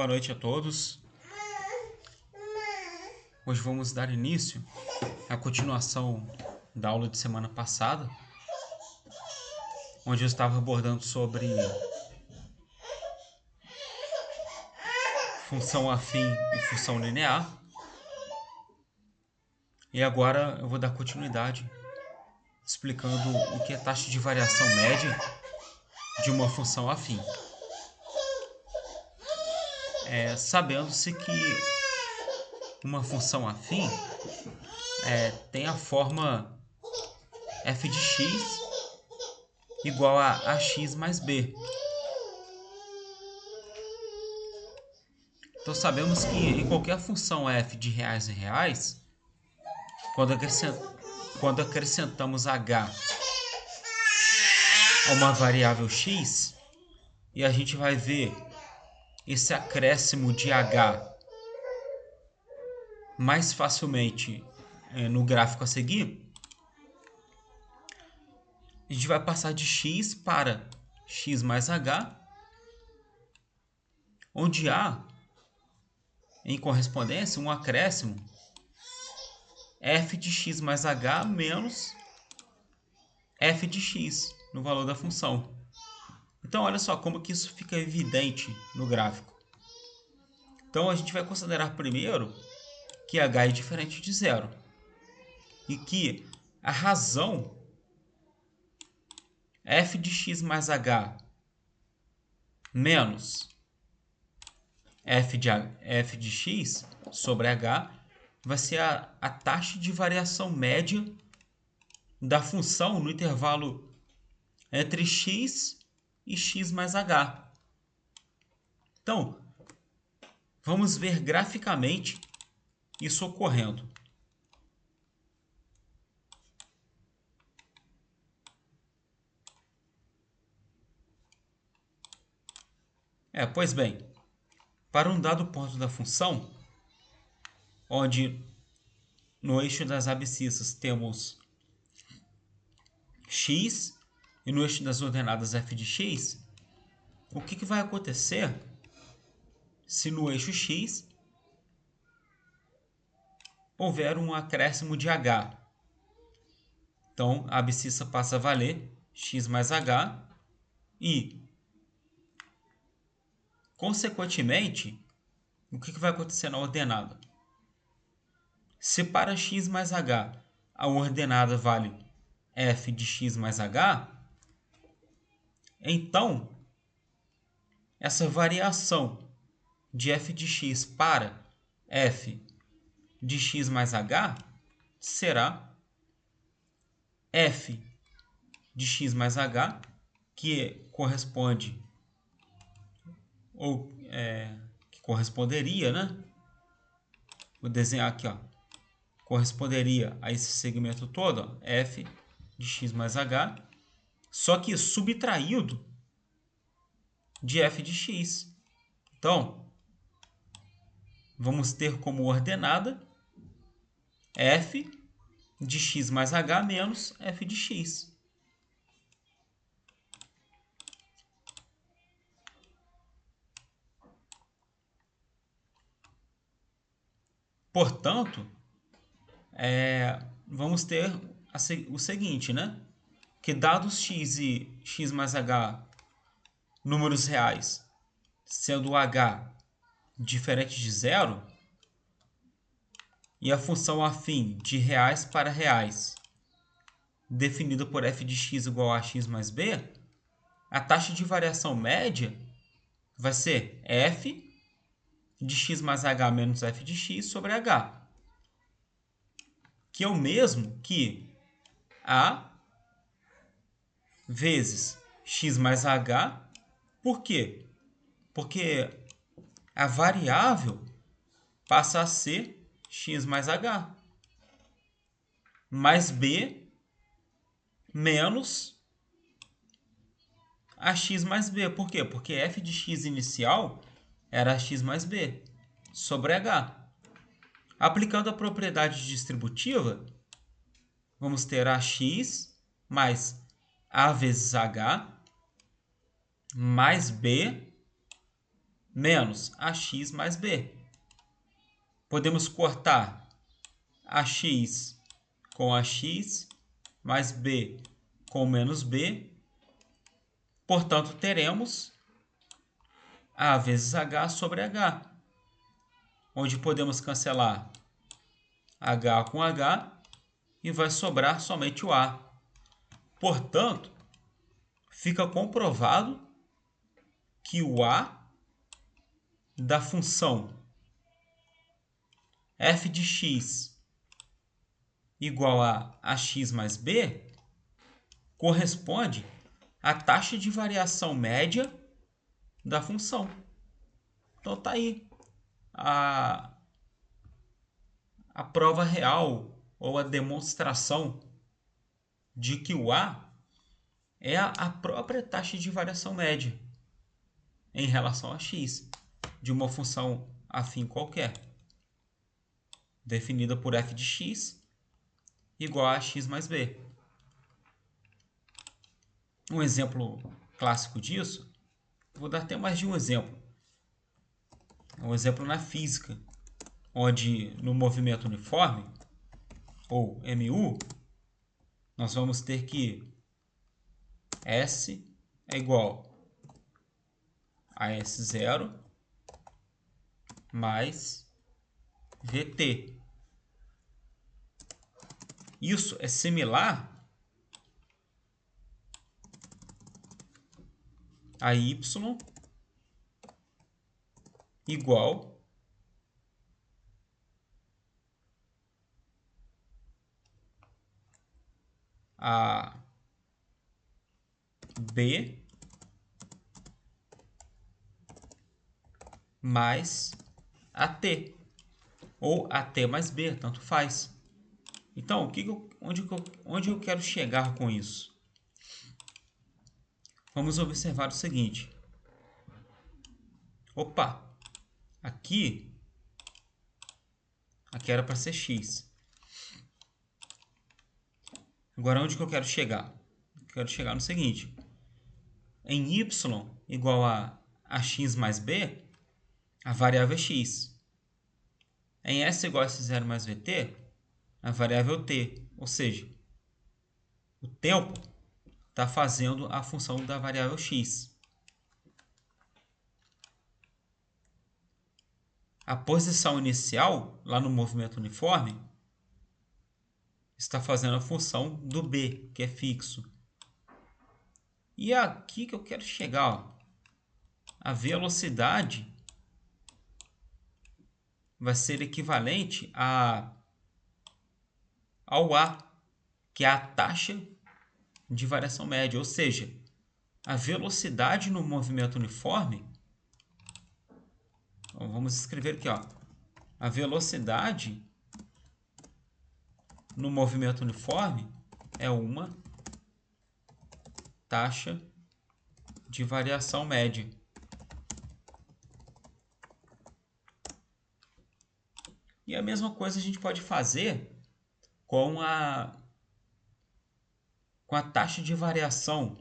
Boa noite a todos. Hoje vamos dar início à continuação da aula de semana passada, onde eu estava abordando sobre função afim e função linear. E agora eu vou dar continuidade explicando o que é taxa de variação média de uma função afim. Sabendo-se que uma função afim tem a forma f de x igual a ax mais b. Então sabemos que em qualquer função f de reais em reais, quando acrescentamos h a uma variável x, e a gente vai ver esse acréscimo de h mais facilmente no gráfico a seguir, a gente vai passar de x para x mais h, onde há, em correspondência, um acréscimo f de x mais h menos f de x no valor da função. Então, olha só como que isso fica evidente no gráfico. Então, a gente vai considerar primeiro que h é diferente de zero e que a razão f de x mais h menos f de x sobre h vai ser a taxa de variação média da função no intervalo entre x e x mais h. Então, vamos ver graficamente isso ocorrendo. Pois bem, para um dado ponto da função, onde no eixo das abscissas temos x e no eixo das ordenadas f de x, o que vai acontecer se no eixo x houver um acréscimo de h? Então, a abscissa passa a valer x mais h e, consequentemente, o que vai acontecer na ordenada? Se para x mais h a ordenada vale f de x mais h, então essa variação de f de x para f de x mais h será f de x mais h, que corresponde que corresponderia, né? Vou desenhar aqui, corresponderia a esse segmento todo, f de x mais h, só que subtraído de f de x. Então, vamos ter como ordenada f de x mais h menos f de x. Portanto, vamos ter o seguinte, né? Que dados x e x mais h números reais, sendo h diferente de zero, e a função afim de reais para reais, definida por f de x igual a x mais b, a taxa de variação média vai ser f de x mais h menos f de x sobre h, que é o mesmo que a vezes x mais h. Por quê? Porque a variável passa a ser x mais h mais b menos a x mais b. Por quê? Porque f de x inicial era x mais b sobre h. Aplicando a propriedade distributiva, vamos ter ax mais a vezes h mais b menos ax mais b. Podemos cortar ax com ax mais b com menos b. Portanto, teremos a vezes h sobre h, onde podemos cancelar h com h e vai sobrar somente o a. Portanto, fica comprovado que o a da função f de x igual a ax mais b corresponde à taxa de variação média da função. Então tá aí a prova real ou a demonstração de que o a é a própria taxa de variação média em relação a x de uma função afim qualquer, definida por f de x igual a x mais b. Um exemplo clássico disso, vou dar até mais de um exemplo. Um exemplo na física, onde no movimento uniforme, ou MU, nós vamos ter que S é igual a S0 mais VT. Isso é similar a Y igual a B mais AT, ou AT mais B, tanto faz. Então, onde eu quero chegar com isso? Vamos observar o seguinte. Opa, aqui era para ser x. Agora, onde que eu quero chegar? Eu quero chegar no seguinte. Em y igual a x mais b, a variável é x. Em s igual a s0 mais vt, a variável é t. Ou seja, o tempo está fazendo a função da variável x. A posição inicial, lá no movimento uniforme, está fazendo a função do b, que é fixo. E é aqui que eu quero chegar. Ó. A velocidade vai ser equivalente ao a, que é a taxa de variação média. Ou seja, a velocidade no movimento uniforme, vamos escrever aqui, ó, a velocidade no movimento uniforme é uma taxa de variação média. E a mesma coisa a gente pode fazer com a taxa de variação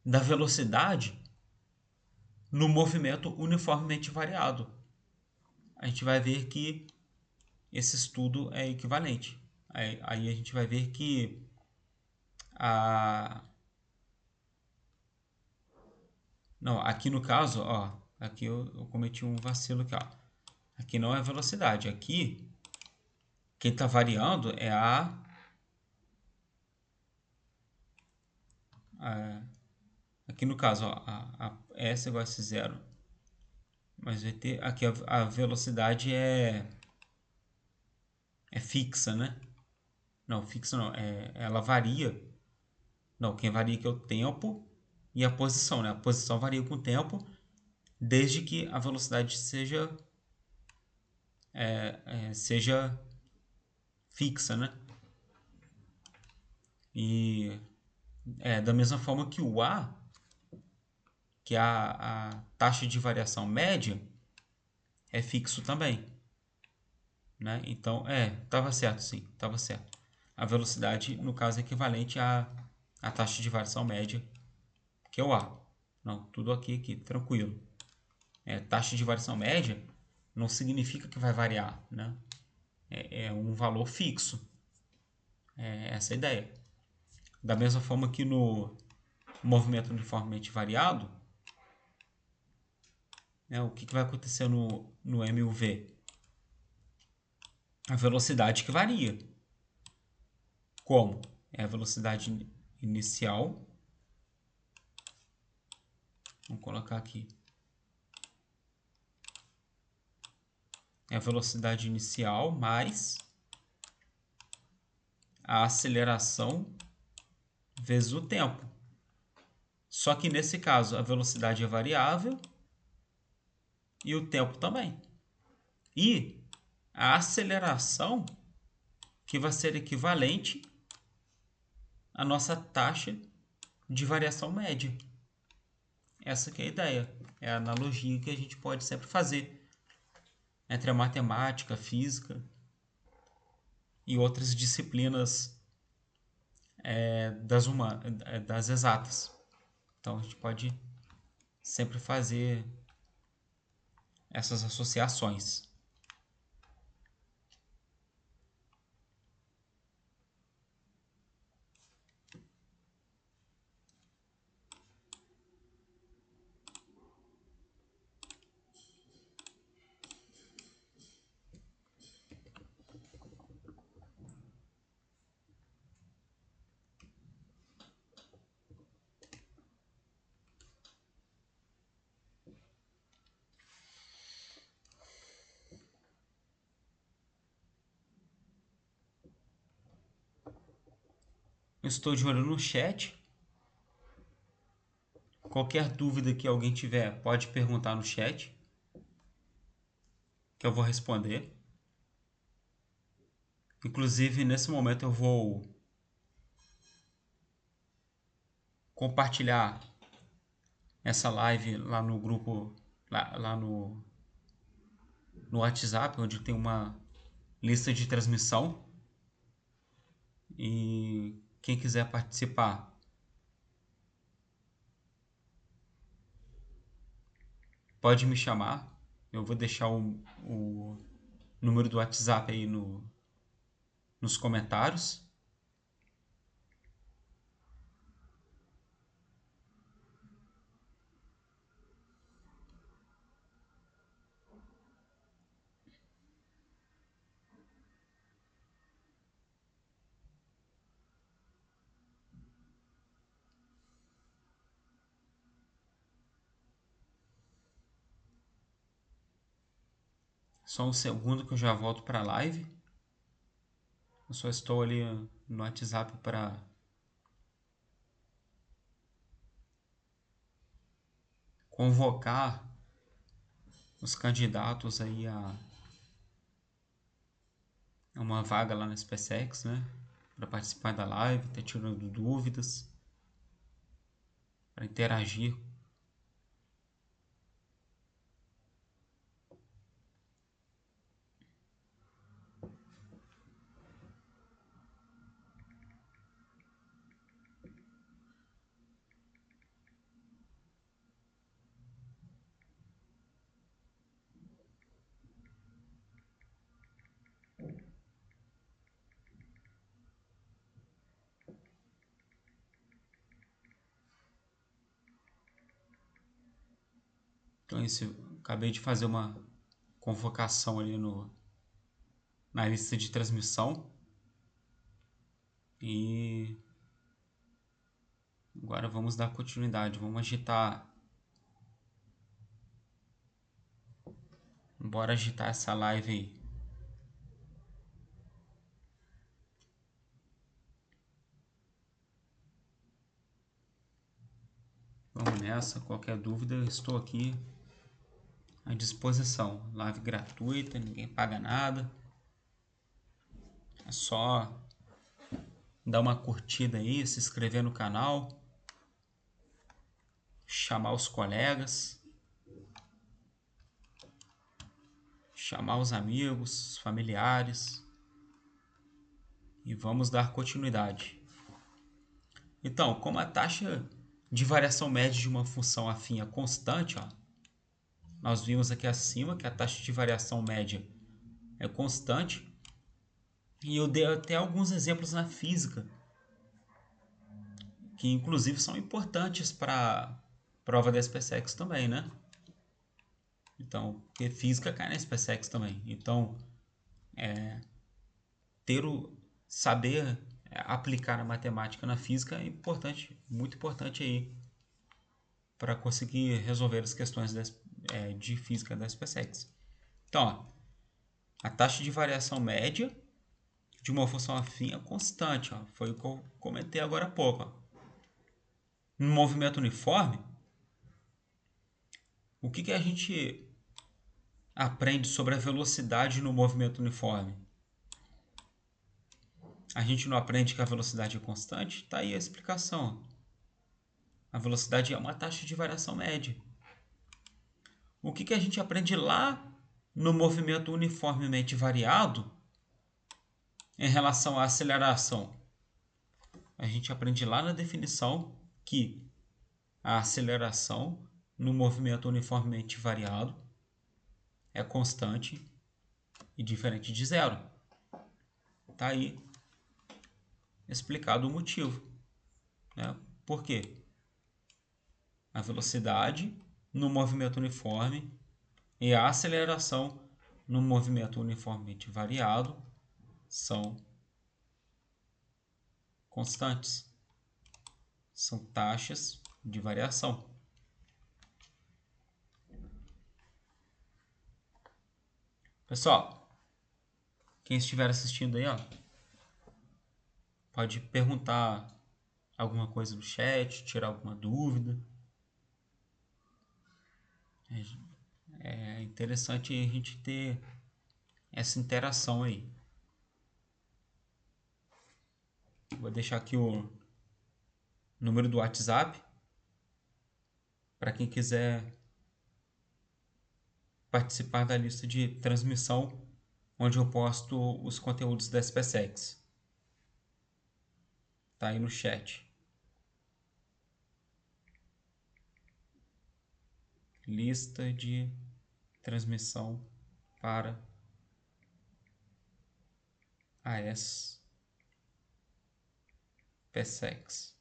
da velocidade no movimento uniformemente variado. A gente vai ver que esse estudo é equivalente. Aí a gente vai ver que não, aqui no caso, ó, aqui eu cometi um vacilo aqui, ó. Aqui não é velocidade, aqui quem está variando é aqui no caso, ó, a S igual a S0 mais VT, aqui a velocidade é fixa, né? Não, fixa não, ela varia. Não, quem varia aqui é o tempo e a posição, né? A posição varia com o tempo, desde que a velocidade seja fixa, né? E da mesma forma que o A, que é a taxa de variação média, é fixo também. Né? Então, estava certo, sim, estava certo. A velocidade, no caso, é equivalente à taxa de variação média, que é o A. Não, tudo aqui, tranquilo. taxa de variação média não significa que vai variar, né? É um valor fixo. É essa a ideia. Da mesma forma que no movimento uniformemente variado, né, o que vai acontecer no MUV? A velocidade que varia. Como? É a velocidade inicial. Vamos colocar aqui. É a velocidade inicial mais a aceleração vezes o tempo. Só que nesse caso a velocidade é variável e o tempo também. E a aceleração que vai ser equivalente à nossa taxa de variação média. Essa que é a ideia. É a analogia que a gente pode sempre fazer entre a matemática, a física e outras disciplinas das exatas. Então a gente pode sempre fazer essas associações. Eu estou de olho no chat. Qualquer dúvida que alguém tiver, pode perguntar no chat, que eu vou responder. Inclusive, nesse momento eu vou compartilhar essa live lá no grupo, lá no WhatsApp, onde tem uma lista de transmissão. E quem quiser participar, pode me chamar. Eu vou deixar o número do WhatsApp aí nos comentários. Só um segundo que eu já volto para a live. Eu só estou ali no WhatsApp para convocar os candidatos aí a uma vaga lá na SpaceX, né? Para participar da live, tá tirando dúvidas, para interagir. Então, isso, acabei de fazer uma convocação ali na lista de transmissão. E agora vamos dar continuidade. Vamos agitar. Bora agitar essa live aí. Vamos nessa. Qualquer dúvida, eu estou aqui à disposição. Live gratuita, ninguém paga nada. É só dar uma curtida aí, se inscrever no canal, chamar os colegas, chamar os amigos, familiares e vamos dar continuidade. Então, como a taxa de variação média de uma função afim é constante, ó, nós vimos aqui acima que a taxa de variação média é constante. E eu dei até alguns exemplos na física, que inclusive são importantes para a prova da SpaceX também, né? Então, porque física cai na SpaceX também. Então, saber aplicar a matemática na física é importante, muito importante aí para conseguir resolver as questões de física da SpaceX. Então, ó, a taxa de variação média de uma função afim é constante, ó, foi o que eu comentei agora há pouco. Ó. No movimento uniforme, o que a gente aprende sobre a velocidade no movimento uniforme? A gente não aprende que a velocidade é constante? Está aí a explicação. A velocidade é uma taxa de variação média. O que a gente aprende lá no movimento uniformemente variado em relação à aceleração? A gente aprende lá na definição que a aceleração no movimento uniformemente variado é constante e diferente de zero. Está aí explicado o motivo. Né? Por quê? A velocidade no movimento uniforme e a aceleração no movimento uniformemente variado são constantes. São taxas de variação. Pessoal, quem estiver assistindo aí, ó, pode perguntar alguma coisa no chat, tirar alguma dúvida. É interessante a gente ter essa interação aí. Vou deixar aqui o número do WhatsApp para quem quiser participar da lista de transmissão onde eu posto os conteúdos da SpaceX. Tá aí no chat. Lista de transmissão para a SpaceX.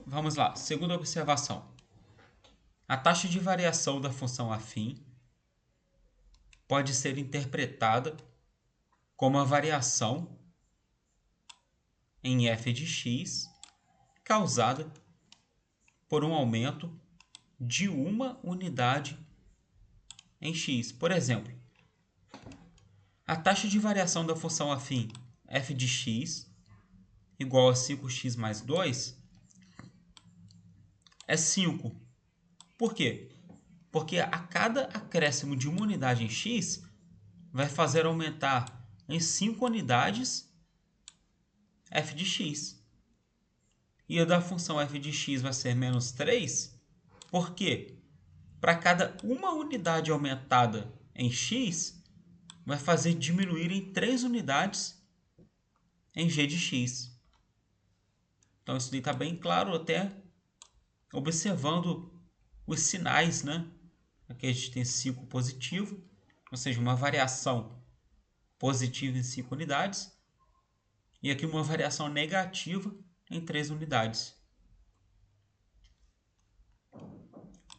Vamos lá, segunda observação. A taxa de variação da função afim pode ser interpretada como a variação em f de x causada por um aumento de uma unidade em x. Por exemplo, a taxa de variação da função afim f de x igual a 5x mais 2 é 5. Por quê? Porque a cada acréscimo de uma unidade em x vai fazer aumentar em 5 unidades f de x. E a da função f de x vai ser menos 3. Por quê? Para cada uma unidade aumentada em x, vai fazer diminuir em 3 unidades em g de x. Então isso daí está bem claro até observando os sinais, né? Aqui a gente tem 5 positivo, ou seja, uma variação positiva em 5 unidades. E aqui uma variação negativa em 3 unidades.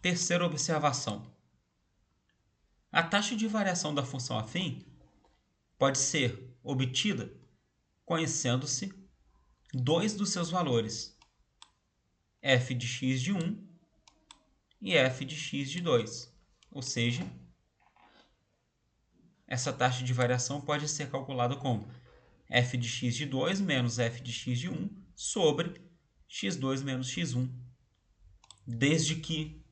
Terceira observação. A taxa de variação da função afim pode ser obtida conhecendo-se dois dos seus valores, f de x de 1 e f de x de 2. Ou seja, essa taxa de variação pode ser calculada como f de x de 2 menos f de x de 1 sobre x2 menos x1, desde que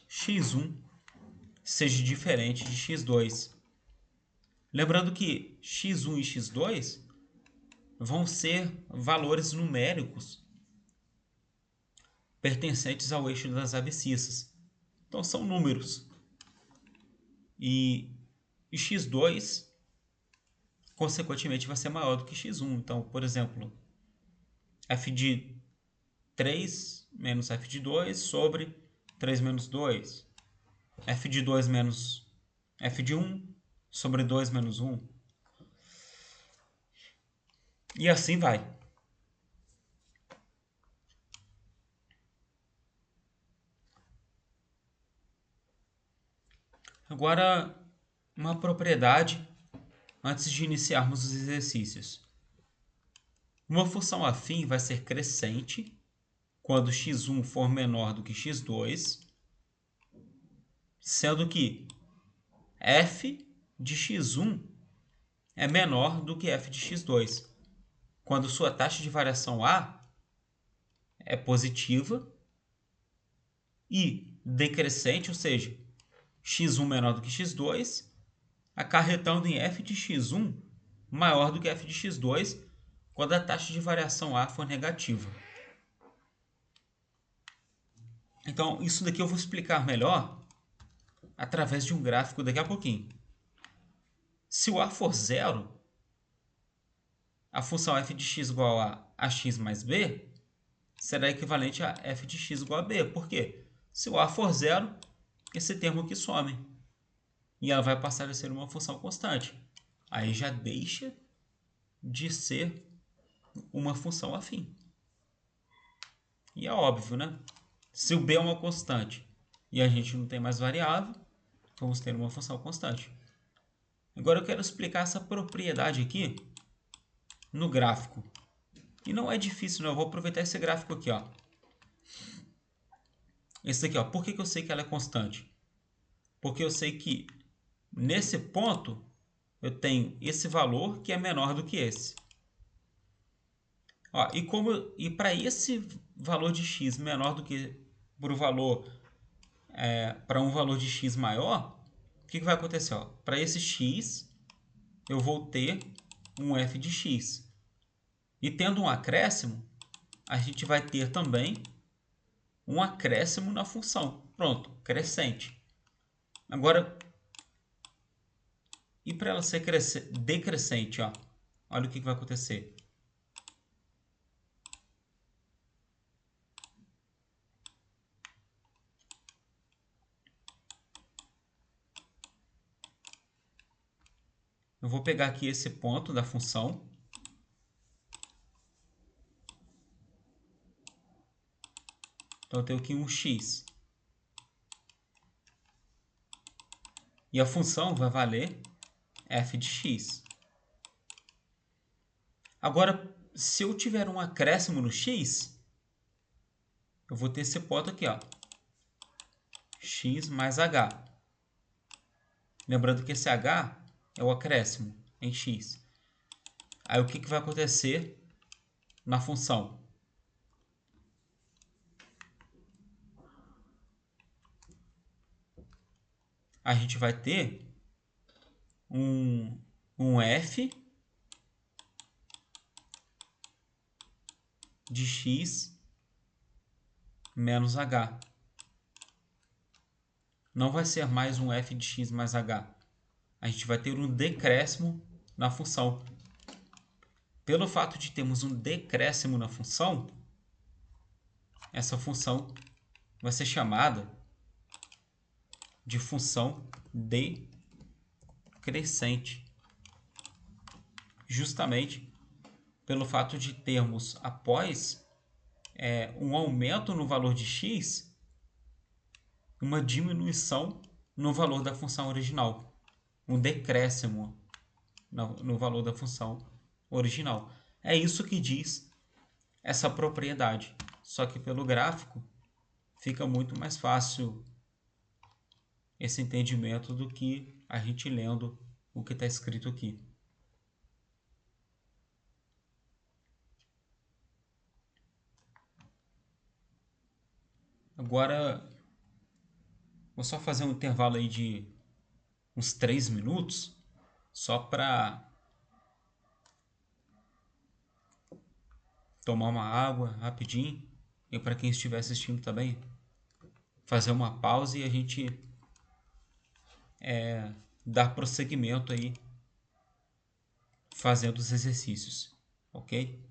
x1 seja diferente de x2. Lembrando que x1 e x2 vão ser valores numéricos pertencentes ao eixo das abscissas. Então são números. E x2, consequentemente, vai ser maior do que x1. Então, por exemplo, f de 3 menos f de 2 sobre 3 menos 2. F de 2 menos f de 1 sobre 2 menos 1. E assim vai. Agora, uma propriedade antes de iniciarmos os exercícios. Uma função afim vai ser crescente quando x1 for menor do que x2, sendo que f de x1 é menor do que f de x2, quando sua taxa de variação a é positiva e decrescente, ou seja, x1 menor do que x2, acarretando em f de x1 maior do que f de x2, quando a taxa de variação a for negativa. Então, isso daqui eu vou explicar melhor através de um gráfico daqui a pouquinho. Se o a for zero, a função f de x igual a x mais b será equivalente a f de x igual a b. Por quê? Se o a for zero, esse termo aqui some. E ela vai passar a ser uma função constante. Aí já deixa de ser uma função afim. E é óbvio, né? Se o b é uma constante e a gente não tem mais variável, vamos ter uma função constante. Agora eu quero explicar essa propriedade aqui no gráfico. E não é difícil, não. Eu vou aproveitar esse gráfico aqui, ó. Esse aqui, ó. Por que eu sei que ela é constante? Porque eu sei que nesse ponto eu tenho esse valor que é menor do que esse. Ó, e para esse valor de x menor do que para um valor de x maior, o que vai acontecer? Para esse x eu vou ter um f de x. E tendo um acréscimo, a gente vai ter também um acréscimo na função. Pronto, crescente. Agora, e para ela ser decrescente, ó, olha o que vai acontecer. Eu vou pegar aqui esse ponto da função. Então eu tenho aqui um x. E a função vai valer f de x. Agora, se eu tiver um acréscimo no x, eu vou ter esse ponto aqui, ó, x mais h. Lembrando que esse h é o acréscimo em x. Aí o que vai acontecer na função? A gente vai ter um f de x menos h. Não vai ser mais um f de x mais h. A gente vai ter um decréscimo na função. Pelo fato de termos um decréscimo na função, essa função vai ser chamada de função decrescente. Justamente pelo fato de termos, após um aumento no valor de x, uma diminuição no valor da função original. Um decréscimo no valor da função original. É isso que diz essa propriedade. Só que pelo gráfico fica muito mais fácil esse entendimento do que a gente lendo o que está escrito aqui. Agora, vou só fazer um intervalo aí de uns 3 minutos, só para tomar uma água rapidinho. E para quem estiver assistindo também, fazer uma pausa e a gente dar prosseguimento aí fazendo os exercícios, ok?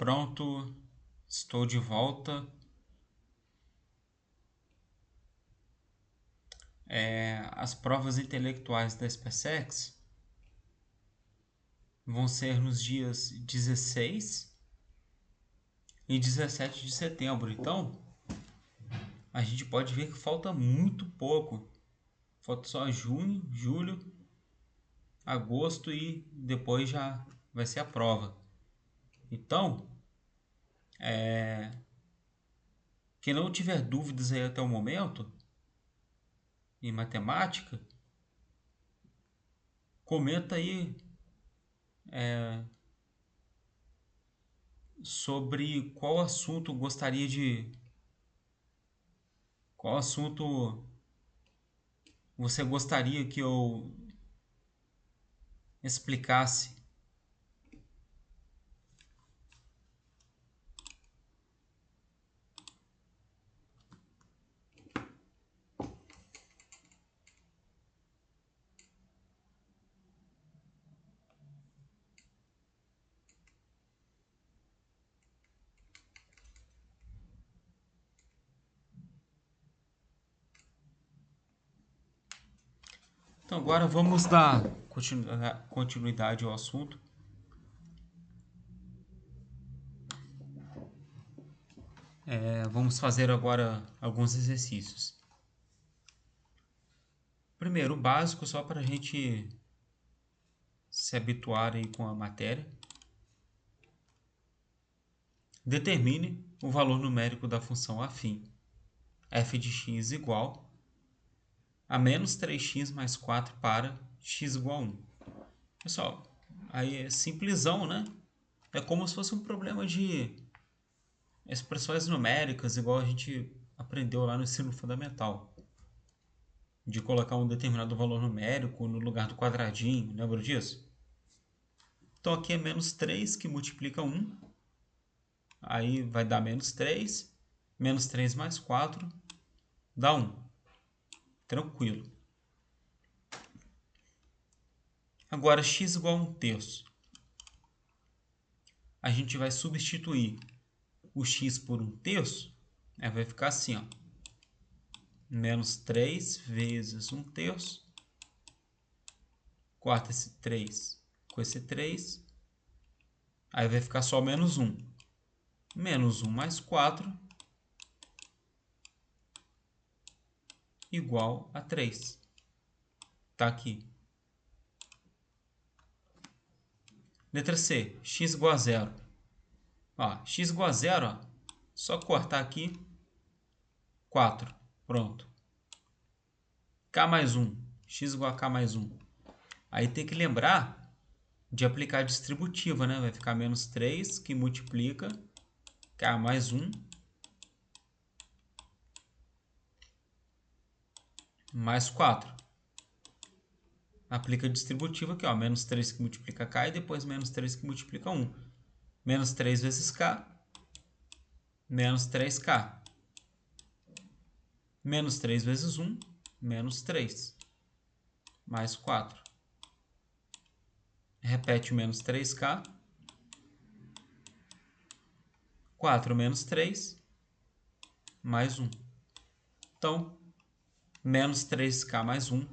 Pronto, estou de volta. As provas intelectuais da SpaceX vão ser nos dias 16 e 17 de setembro. Então, a gente pode ver que falta muito pouco. Falta só junho, julho, agosto e depois já vai ser a prova. Então, quem não tiver dúvidas aí até o momento em matemática, comenta aí sobre qual assunto você gostaria que eu explicasse. Então agora vamos dar continuidade ao assunto. Vamos fazer agora alguns exercícios. Primeiro, o básico, só para a gente se habituar aí com a matéria. Determine o valor numérico da função afim f de x igual a menos 3x mais 4 para x igual a 1. Pessoal, aí é simplesão, né? É como se fosse um problema de expressões numéricas, igual a gente aprendeu lá no ensino fundamental. De colocar um determinado valor numérico no lugar do quadradinho, lembra disso? Então aqui é menos 3 que multiplica 1 Aí vai dar menos 3. Menos 3 mais 4 dá 1. Tranquilo. Agora, x igual a 1/3. A gente vai substituir o x por 1/3. Aí vai ficar assim, ó. Menos 3 vezes 1/3. Corta esse 3 com esse 3. Aí vai ficar só menos 1. Menos 1 mais 4 igual a 3. Tá aqui. Letra C. X igual a 0. Ó, x igual a 0, ó. Só cortar aqui. 4. Pronto. K mais 1. X igual a K mais 1. Aí tem que lembrar de aplicar a distributiva, né? Vai ficar menos 3 que multiplica K mais 1 mais 4. Aplica a distributiva aqui, ó. Menos 3 que multiplica K e depois menos 3 que multiplica 1. Menos 3 vezes K. Menos 3K. Menos 3 vezes 1. Menos 3. Mais 4. Repete o menos 3K. 4 menos 3. Mais 1. Então, menos 3K mais 1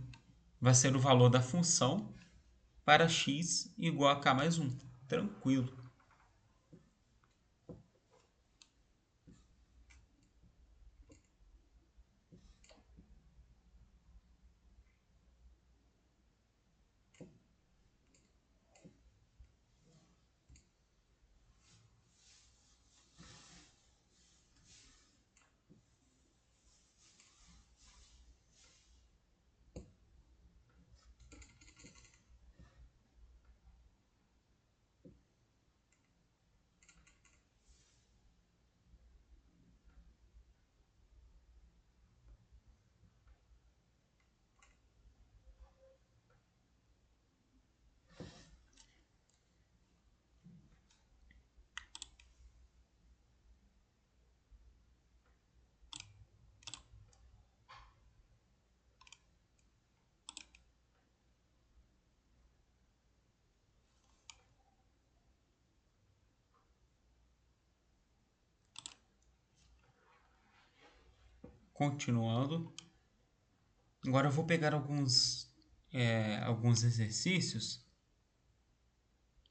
vai ser o valor da função para x igual a K mais 1. Tranquilo. Continuando. Agora eu vou pegar alguns exercícios.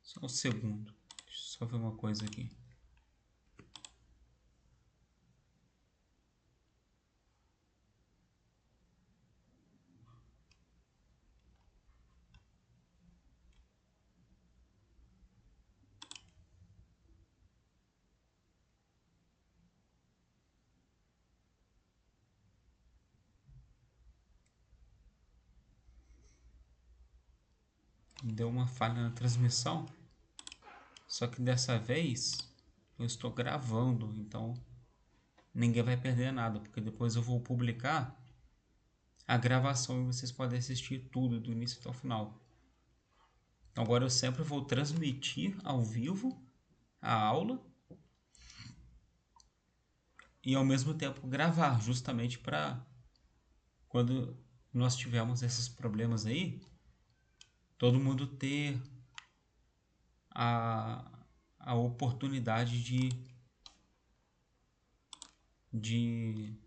Só um segundo. Deixa eu só ver uma coisa aqui. Deu uma falha na transmissão. Só que dessa vez eu estou gravando, então ninguém vai perder nada, porque depois eu vou publicar a gravação e vocês podem assistir tudo do início até o final. Então agora eu sempre vou transmitir ao vivo a aula e ao mesmo tempo gravar, justamente para quando nós tivermos esses problemas aí, todo mundo ter a oportunidade de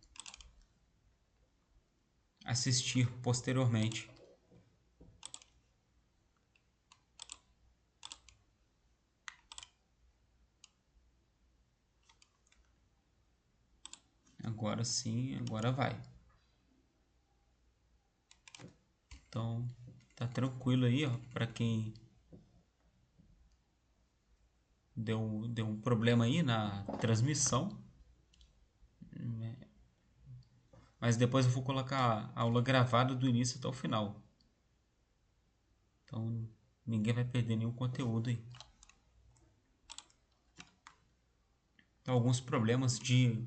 assistir posteriormente. Agora sim, agora vai. Então, tá tranquilo aí, ó, para quem deu um problema aí na transmissão. Mas depois eu vou colocar a aula gravada do início até o final. Então, ninguém vai perder nenhum conteúdo aí. Então, alguns problemas de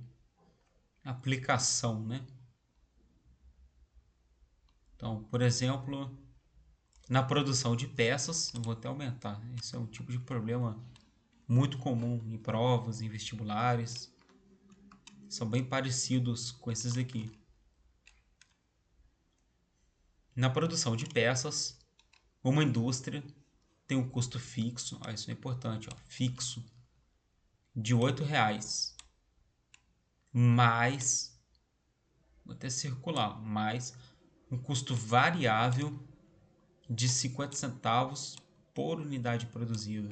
aplicação, né? Então, por exemplo, na produção de peças, eu vou até aumentar. Esse é um tipo de problema muito comum em provas, em vestibulares. São bem parecidos com esses aqui. Na produção de peças, uma indústria tem um custo fixo, isso é importante, fixo, de R$ 8, mais, vou até circular, mais um custo variável de 50 centavos por unidade produzida.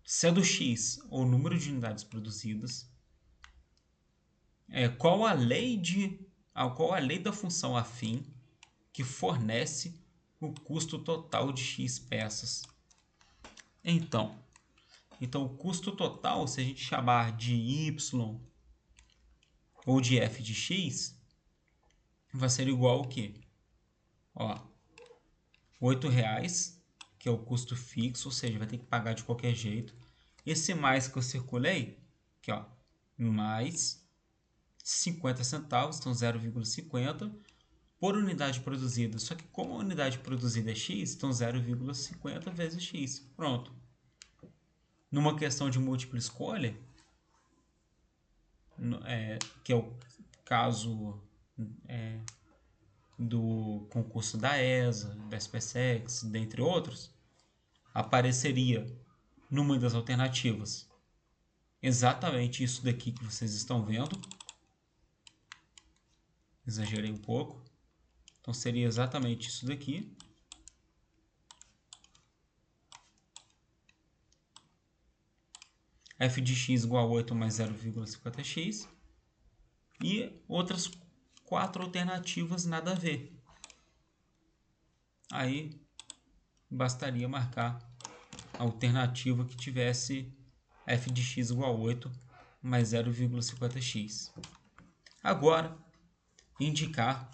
Sendo X o número de unidades produzidas, qual a lei da função afim que fornece o custo total de X peças? Então o custo total, se a gente chamar de Y ou de f de x, vai ser igual ao quê? R$ 8, que é o custo fixo, ou seja, vai ter que pagar de qualquer jeito. Esse mais que eu circulei, aqui, mais 50 centavos, então 0,50 por unidade produzida. Só que como a unidade produzida é x, então 0,50 vezes x. Pronto. Numa questão de múltipla escolha, que é o caso do concurso da ESA, da SpaceX, dentre outros, apareceria numa das alternativas exatamente isso daqui que vocês estão vendo. Exagerei um pouco. Então seria exatamente isso daqui. F de x igual a 8 mais 0,50x. E outras 4 alternativas nada a ver. Aí bastaria marcar a alternativa que tivesse f de x igual a 8 mais 0,50x. Agora, indicar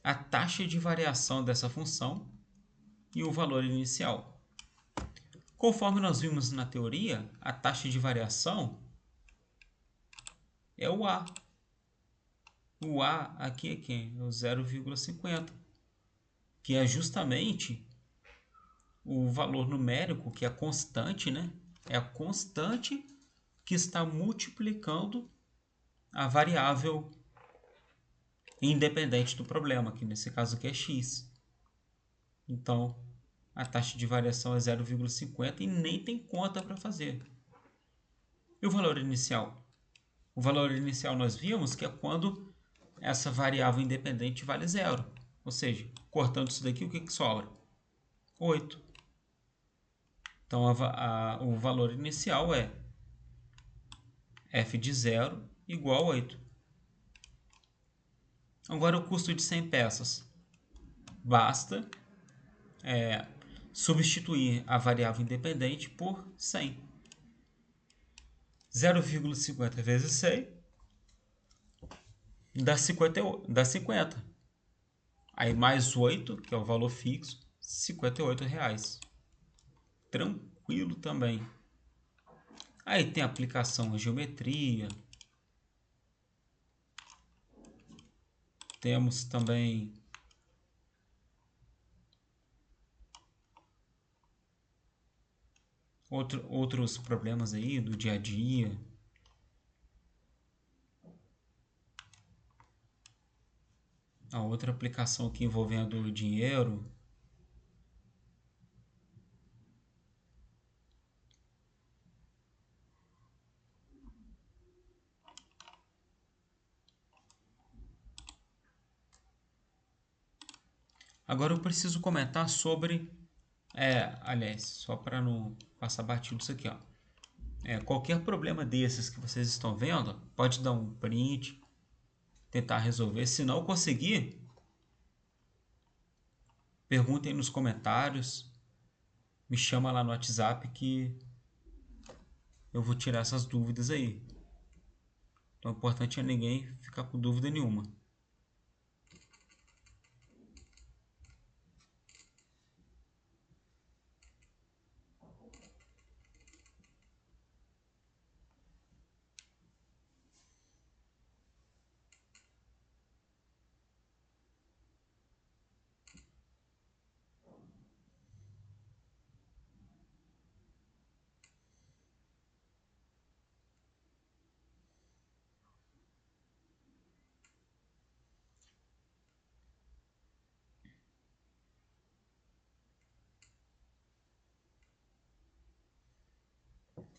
a taxa de variação dessa função e o valor inicial. Conforme nós vimos na teoria, a taxa de variação é o A. O A aqui é quem? É o 0,50, que é justamente o valor numérico, que é a constante, né? É a constante que está multiplicando a variável independente do problema, que nesse caso aqui é x. Então, a taxa de variação é 0,50 e nem tem conta para fazer. E o valor inicial? O valor inicial nós vimos que é quando essa variável independente vale zero. Ou seja, cortando isso daqui, o que sobra? 8. Então, o valor inicial é f de 0 igual a 8. Agora, o custo de 100 peças. Basta substituir a variável independente por 100. 0,50 vezes 100 dá 50. Aí mais 8, que é o valor fixo, R$ 58. Tranquilo também. Aí tem aplicação à geometria. Temos também outros problemas aí do dia a dia. A outra aplicação aqui envolvendo dinheiro. Agora eu preciso comentar sobre... aliás, só para não passar batido isso aqui, ó. Qualquer problema desses que vocês estão vendo, pode dar um print, tentar resolver. Se não conseguir, perguntem nos comentários, me chama lá no WhatsApp que eu vou tirar essas dúvidas aí. Então, o importante é ninguém ficar com dúvida nenhuma.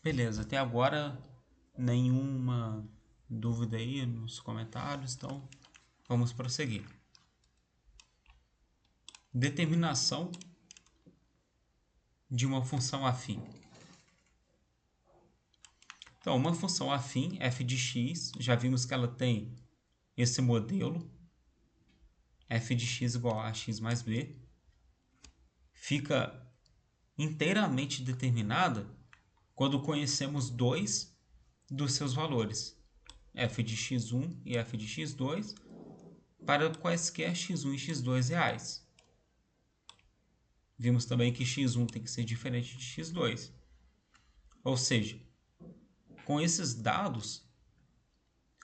Beleza, até agora nenhuma dúvida aí nos comentários, então vamos prosseguir. Determinação de uma função afim. Então, uma função afim, f de x, já vimos que ela tem esse modelo, f de x igual a x mais b, fica inteiramente determinada quando conhecemos dois dos seus valores, f de x1 e f de x2, para quaisquer x1 e x2 reais. Vimos também que x1 tem que ser diferente de x2. Ou seja, com esses dados,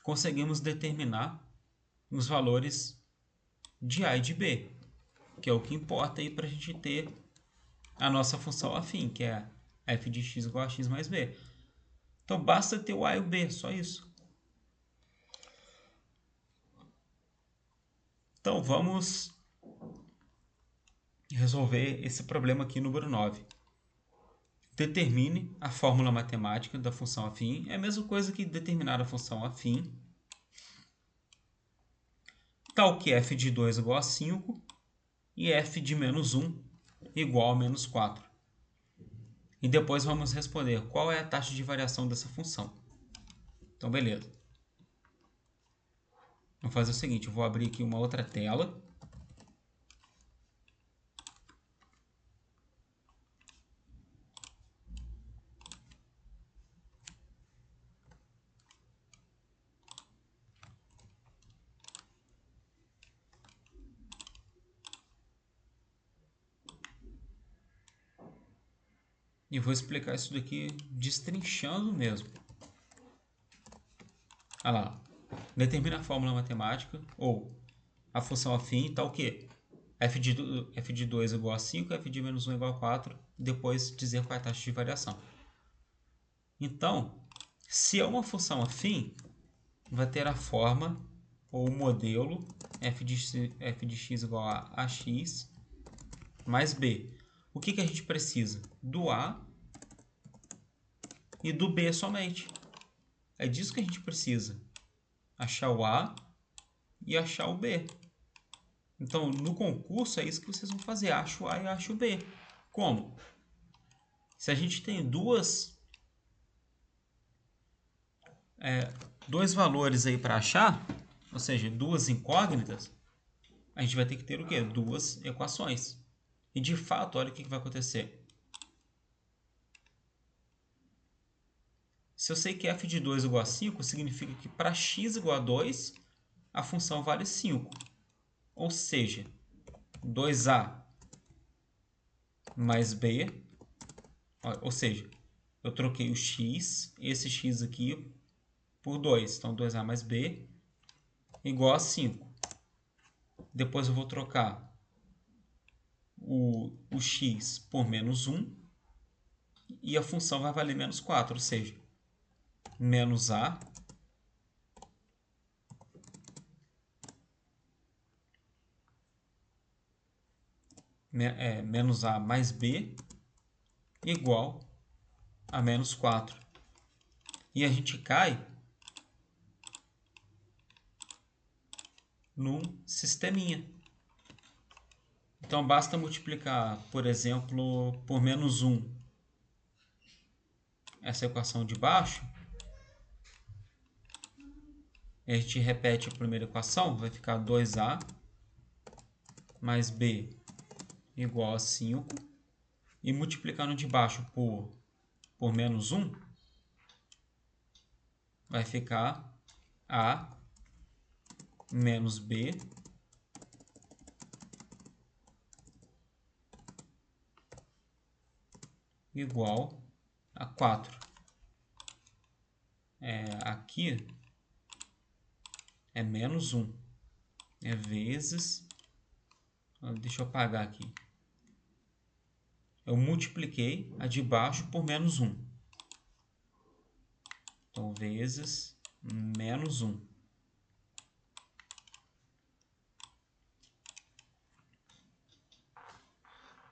conseguimos determinar os valores de A e de B, que é o que importa aí para a gente ter a nossa função afim, que é f de x igual a x mais b. Então basta ter o A e o B, só isso. Então vamos resolver esse problema aqui, número 9. Determine a fórmula matemática da função afim. É a mesma coisa que determinar a função afim, tal que f de 2 igual a 5 e f de menos 1 igual a menos 4. E depois vamos responder qual é a taxa de variação dessa função. Então, beleza. Vou fazer o seguinte, eu vou abrir aqui uma outra tela. E vou explicar isso daqui destrinchando mesmo. Olha lá. Determina a fórmula matemática, ou a função afim, tal que f de 2 igual a 5, f de menos 1 igual a 4, e depois dizer qual é a taxa de variação. Então, se é uma função afim, vai ter a forma, ou o modelo, f de x igual a ax mais b. O que a gente precisa? Do A e do B somente. É disso que a gente precisa. Achar o A e achar o B. Então, no concurso, é isso que vocês vão fazer. Acho o A e acho o B. Como? Se a gente tem dois valores aí para achar, ou seja, duas incógnitas, a gente vai ter que ter o quê? Duas equações. E de fato, olha o que vai acontecer. Se eu sei que f de 2 igual a 5, significa que para x igual a 2, a função vale 5. Ou seja, 2a mais b, ou seja, eu troquei o x, esse x aqui, por 2. Então, 2a mais b igual a 5. Depois eu vou trocar o x por menos 1 e a função vai valer menos 4, ou seja, menos a menos a mais b igual a menos 4. E a gente cai num sisteminha. Então basta multiplicar, por exemplo, por menos 1 essa equação de baixo. E a gente repete a primeira equação, vai ficar 2a mais b igual a 5. E multiplicando de baixo por menos 1, vai ficar a menos b igual a 4. Aqui é menos 1. É vezes... Deixa eu apagar aqui. Eu multipliquei a de baixo por menos 1. Então, vezes menos 1.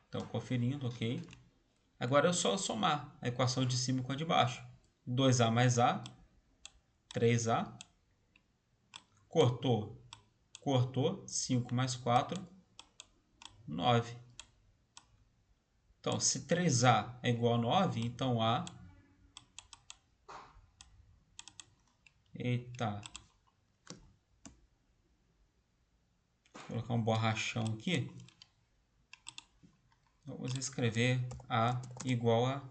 Então, conferindo, ok? Agora é só somar a equação de cima com a de baixo. 2A mais A, 3A. Cortou, 5 mais 4, 9. Então, se 3A é igual a 9, então A... Eita. Vou colocar um borrachão aqui. Vamos escrever A igual a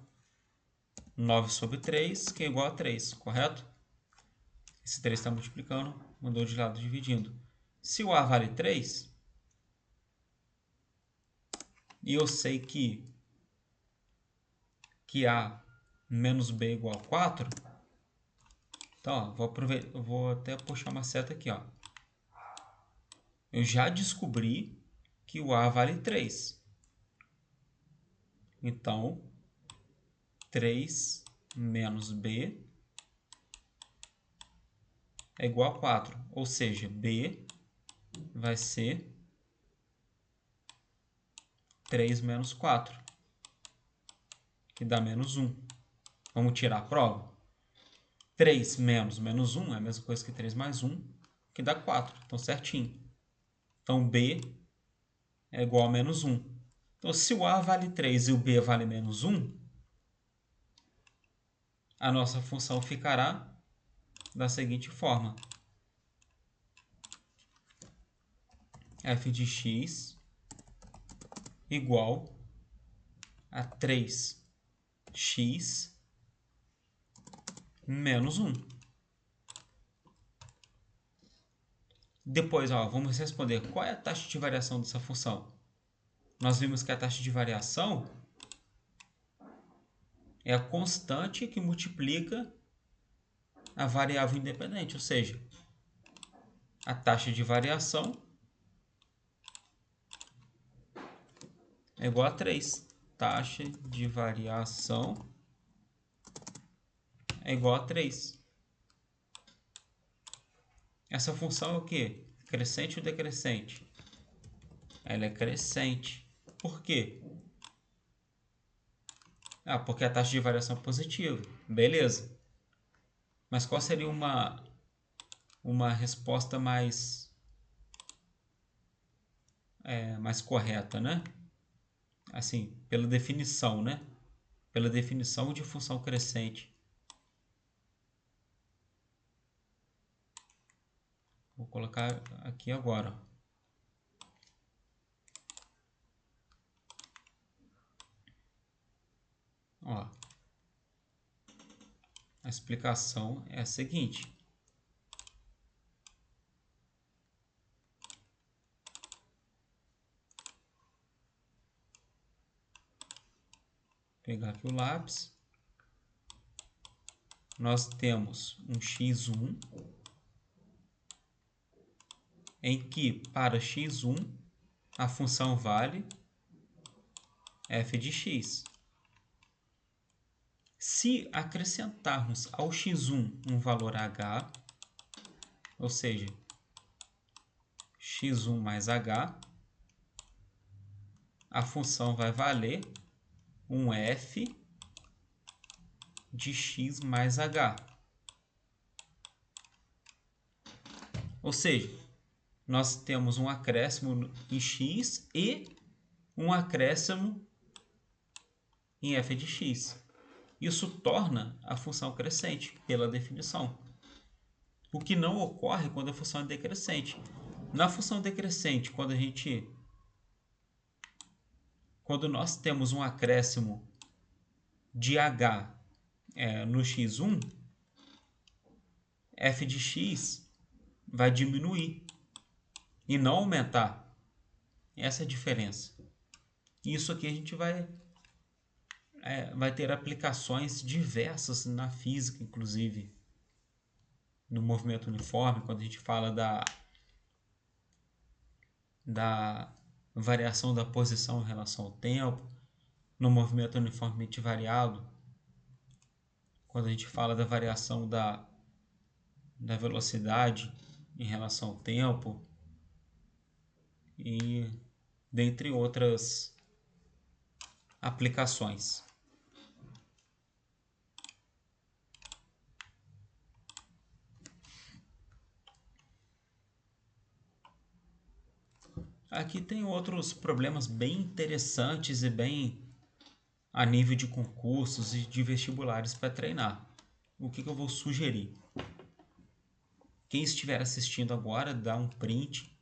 9 sobre 3, que é igual a 3, correto? Esse 3 está multiplicando, mandou de lado dividindo. Se o A vale 3, e eu sei que A menos B é igual a 4, então ó, vou até puxar uma seta aqui. Ó. Eu já descobri que o A vale 3. Então, 3 menos B é igual a 4. Ou seja, B vai ser 3 menos 4, que dá menos 1. Vamos tirar a prova? 3 menos menos 1 é a mesma coisa que 3 mais 1, que dá 4. Então, certinho. Então, B é igual a menos 1. Então, se o A vale 3 e o B vale menos 1, a nossa função ficará da seguinte forma. F de x igual a 3x menos 1. Depois, ó, vamos responder qual é a taxa de variação dessa função. Nós vimos que a taxa de variação é a constante que multiplica a variável independente, ou seja, a taxa de variação é igual a 3. Taxa de variação é igual a 3. Essa função é o quê? Crescente ou decrescente? Ela é crescente. Por quê? Porque a taxa de variação é positiva. Beleza. Mas qual seria uma resposta mais correta, né? Assim, pela definição, né? Pela definição de função crescente. Vou colocar aqui agora. Ó, a explicação é a seguinte. Vou pegar aqui o lápis. Nós temos um x1 em que para x1 a função vale f de x. Se acrescentarmos ao x1 um valor h, ou seja, x1 mais h, a função vai valer um f de x mais h. Ou seja, nós temos um acréscimo em x e um acréscimo em f de x. Isso torna a função crescente, pela definição. O que não ocorre quando a função é decrescente. Na função decrescente, quando nós temos um acréscimo de h no x1, f de x vai diminuir e não aumentar. Essa é a diferença. Isso aqui a gente vai ter aplicações diversas na física, inclusive no movimento uniforme, quando a gente fala da variação da posição em relação ao tempo, no movimento uniformemente variado, quando a gente fala da variação da velocidade em relação ao tempo, e dentre outras aplicações. aqui tem outros problemas bem interessantes e bem a nível de concursos e de vestibulares para treinar. O que eu vou sugerir? Quem estiver assistindo agora, dá um print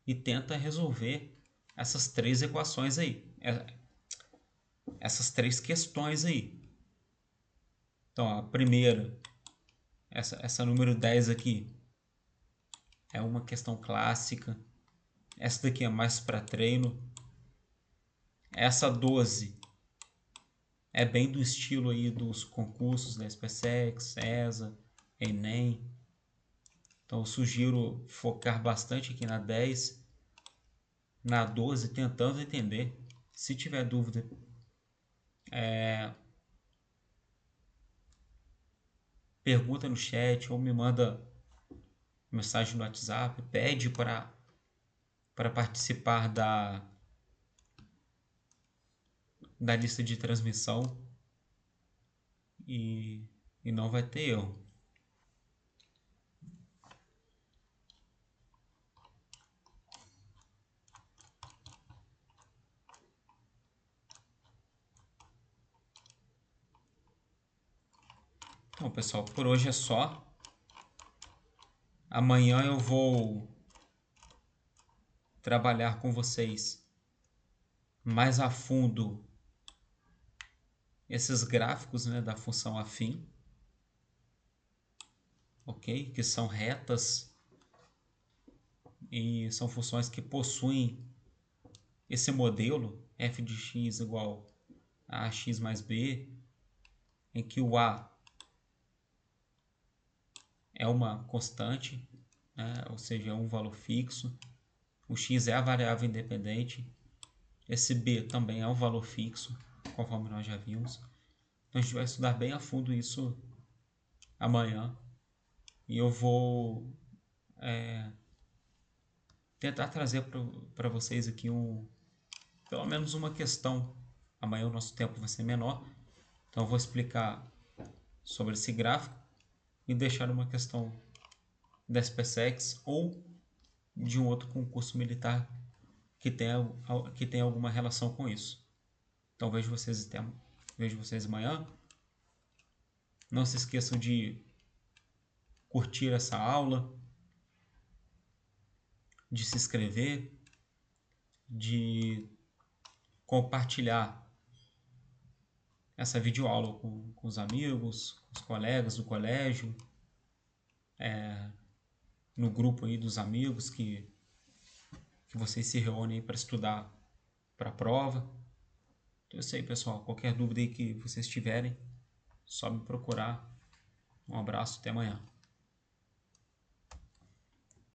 e tenta resolver essas três equações aí. Essas três questões aí. Então, a primeira, essa número 10 aqui, é uma questão clássica. Essa daqui é mais para treino. Essa 12 é bem do estilo aí dos concursos da SpaceX, ESA, Enem. Então eu sugiro focar bastante aqui na 10, na 12, tentando entender. Se tiver dúvida, pergunta no chat ou me manda mensagem no WhatsApp, pede para participar da lista de transmissão e não vai ter erro. Então, pessoal, por hoje é só. Amanhã eu vou trabalhar com vocês mais a fundo esses gráficos, né, da função afim, ok? Que são retas e são funções que possuem esse modelo f de x igual a ax mais b, em que o a é uma constante, né? Ou seja, é um valor fixo, o x é a variável independente, esse b também é um valor fixo, conforme nós já vimos. Então a gente vai estudar bem a fundo isso amanhã e eu vou tentar trazer para vocês aqui pelo menos uma questão. Amanhã o nosso tempo vai ser menor, então eu vou explicar sobre esse gráfico e deixar uma questão da SpaceX ou de um outro concurso militar que tenha alguma relação com isso. Então vejo vocês amanhã. Não se esqueçam de curtir essa aula, de se inscrever, de compartilhar essa videoaula com os amigos, com os colegas do colégio, no grupo aí dos amigos que vocês se reúnem para estudar para a prova. Então é isso aí, pessoal. Qualquer dúvida aí que vocês tiverem, só me procurar. Um abraço, até amanhã.